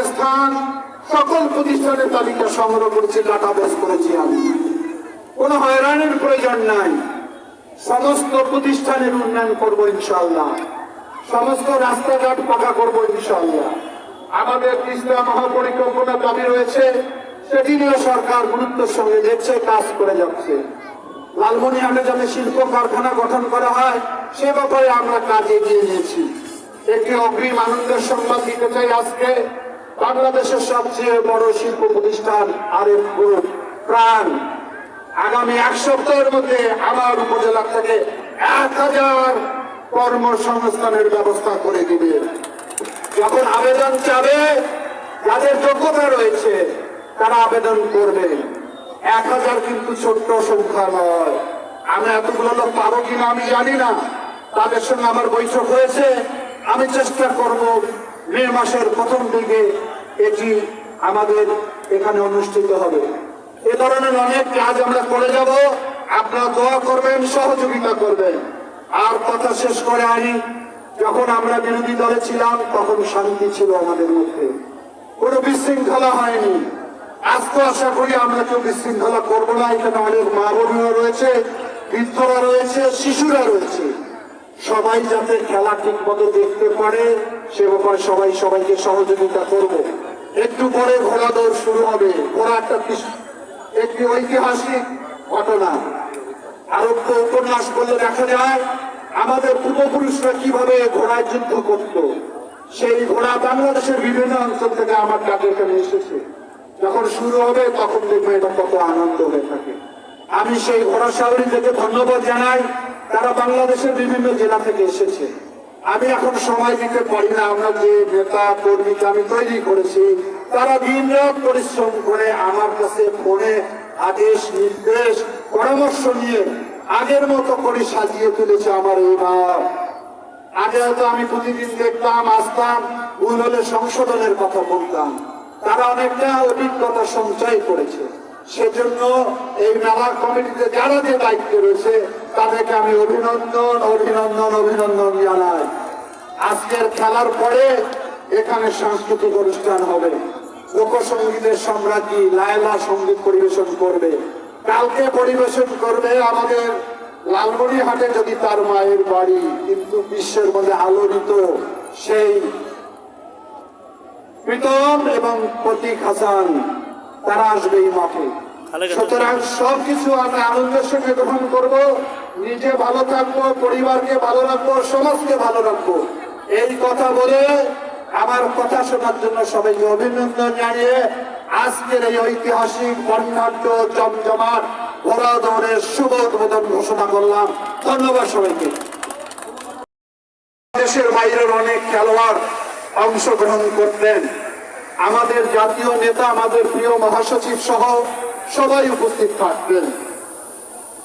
স্থান সকল প্রতিষ্ঠানের তালিকা সংগ্রহ করেছি, ডাটাবেস করেছি। আমি কোনো হয়রানির প্রয়োজন নাই। সমস্ত প্রতিষ্ঠানের উন্নয়ন করবো ইনশাআল্লাহ, সমস্ত রাস্তাঘাট পাকা করবো ইনশাআল্লাহ। আমাদের তিস্তা মহাপরিকল্পনা দাবি রয়েছে, সেটি নিয়ে সরকার গুরুত্বের সঙ্গে দেখছে, কাজ করে যাচ্ছে। লালমনিরহাটে যাতে শিল্প কারখানা গঠন করা হয় সে ব্যাপারে আমরা কাজ এগিয়ে নিয়েছি। একটি অগ্রিম আনন্দের সংবাদ দিতে চাই। আজকে বাংলাদেশের সবচেয়ে বড় শিল্প প্রতিষ্ঠান আরএফ গ্রুপ প্রাণ আগামী এক সপ্তাহের মধ্যে আমার উপজেলা থেকে 1000 কর্মসংস্থানের ব্যবস্থা করে দিবে। যখন আবেদন চাবে, যাদের যোগ্যতা রয়েছে তারা আবেদন করবে। 1000 কিন্তু ছোট্ট সংখ্যা নয়। আমরা এতগুলো লোক পাবো কিনা আমি জানি না, তাদের সঙ্গে আমার বৈঠক হয়েছে। আমি চেষ্টা করব মে মাসের প্রথম দিকে এটি আমাদের এখানে অনুষ্ঠিত হবে। এ ধরনের অনেক কাজ আমরা করে যাব। আপনারা দোয়া করবেন, সহযোগিতা করবেন। আর কথা শেষ করে আনি, যখন আমরা বিরোধী দলে ছিলাম তখন শান্তি ছিল আমাদের মধ্যে, কোনো বিশৃঙ্খলা হয়নি। আজকে আশা করি আমরা কেউ বিশৃঙ্খলা করবো না। এখানে অনেক মা বোনেরা রয়েছে, বৃদ্ধরা রয়েছে, শিশুরা রয়েছে। সবাই যাতে খেলা ঠিক মতো দেখতে পারে সে ব্যাপারে সবাই সবাইকে সহযোগিতা করব। একটু পরে ঘোড়া দৌড় শুরু হবে। ঘোড়া একটি ঐতিহাসিক ঘটনা। আরব্য উপন্যাস বললে দেখা যায় আমাদের পূর্বপুরুষরা কিভাবে ঘোড়ায় যুদ্ধ করত। সেই ঘোড়া বাংলাদেশের বিভিন্ন অঞ্চল থেকে আমার কাছে এখানে এসেছে। যখন শুরু হবে তখন দেখবে এটা কত আনন্দ হয়ে থাকে। আমি সেই ঘোড়া সাউরি থেকে ধন্যবাদ জানাই, তারা বাংলাদেশের বিভিন্ন জেলা থেকে এসেছে। আমি এখন সময় দিতে পারি না। আমরা যে নেতা কর্মীকে আমি তৈরি করেছি তারা দিন রাত পরিশ্রম করে আমার কাছে ফোনে আদেশ নির্দেশ পরামর্শ নিয়ে আগের মতো করে সাজিয়ে তুলেছে আমার এই মাঠ। আগে হয়তো আমি প্রতিদিন দেখতাম, আসতাম, ভুল হলে সংশোধনের কথা বলতাম। তারা অনেকটা অভিজ্ঞতা সঞ্চয় করেছে। সেজন্য এই মেলা কমিটিতে যারা যে দায়িত্বে রয়েছে তাদেরকে আমি অভিনন্দন অভিনন্দন অভিনন্দন জানাই। আজকের খেলার পরে এখানে সাংস্কৃতিক অনুষ্ঠান হবে। লোকসঙ্গীতের সম্রাজ্ঞী লায়লা সঙ্গীত পরিবেশন করবে। কালকে পরিবেশন করবে আমাদের লালমনিরহাটে যদি তার মায়ের বাড়ি, কিন্তু বিশ্বের মধ্যে আলোড়িত সেই প্রীতম এবং প্রতীক হাসান, তারা আসবে এই মাঠে। সুতরাং সবকিছু আমরা আনন্দের সঙ্গে গ্রহণ করব। নিজে ভালো থাকবো, পরিবারকে ভালো রাখবো, সমাজকে ভালো রাখবো। এই কথা বলে আমার কথা শোনার জন্য সবাইকে অভিনন্দন জানিয়ে আজকের এই ঐতিহাসিক বর্ণাঢ্য জমজমাট ঘোড়া দৌড়ের শুভ উদ্বোধন ঘোষণা করলাম। ধন্যবাদ সবাইকে। দেশের বাইরের অনেক খেলোয়াড় অংশগ্রহণ করতেন। আমাদের জাতীয় নেতা, আমাদের প্রিয় মহাসচিব সহ সবাই উপস্থিত থাকতেন।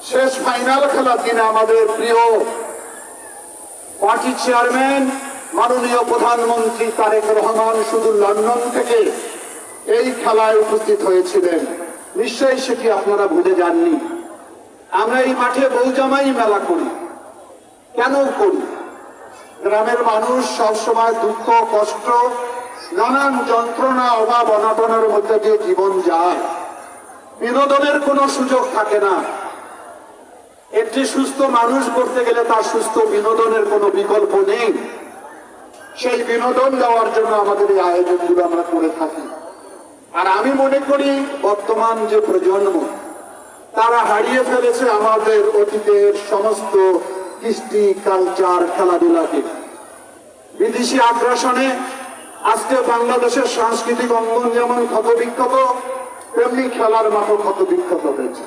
শেষ ফাইনাল খেলার দিনে আমাদের প্রিয় পার্টি চেয়ারম্যান মাননীয় প্রধানমন্ত্রী তারেক রহমান শুধু লন্ডন থেকে এই খেলায় উপস্থিত হয়েছিলেন। নিশ্চয়ই সেটি আপনারা ভুলে যাননি। আমরা এই মাঠে বউজামাই মেলা করি। কেন করি? গ্রামের মানুষ সবসময় দুঃখ কষ্ট নানান যন্ত্রণা অভাব অনাটনের মধ্যে দিয়ে জীবন যায়। বিনোদনের কোনো সুযোগ থাকে না। একটি সুস্থ মানুষ করতে গেলে তার সুস্থ বিনোদনের কোনো বিকল্প নেই। সেই বিনোদন দেওয়ার জন্য আমাদের এই আয়োজনগুলো আমরা করে থাকি। আর আমি মনে করি বর্তমান যে প্রজন্ম তারা হারিয়ে ফেলেছে আমাদের অতীতের সমস্ত কৃষ্টি কালচার খেলাধুলাকে। বিদেশি আগ্রাসনে আজকে বাংলাদেশের সাংস্কৃতিক অঙ্গন যেমন ক্ষত বিক্ষত, তেমনি খেলার মাঠও ক্ষত বিক্ষত হয়েছে।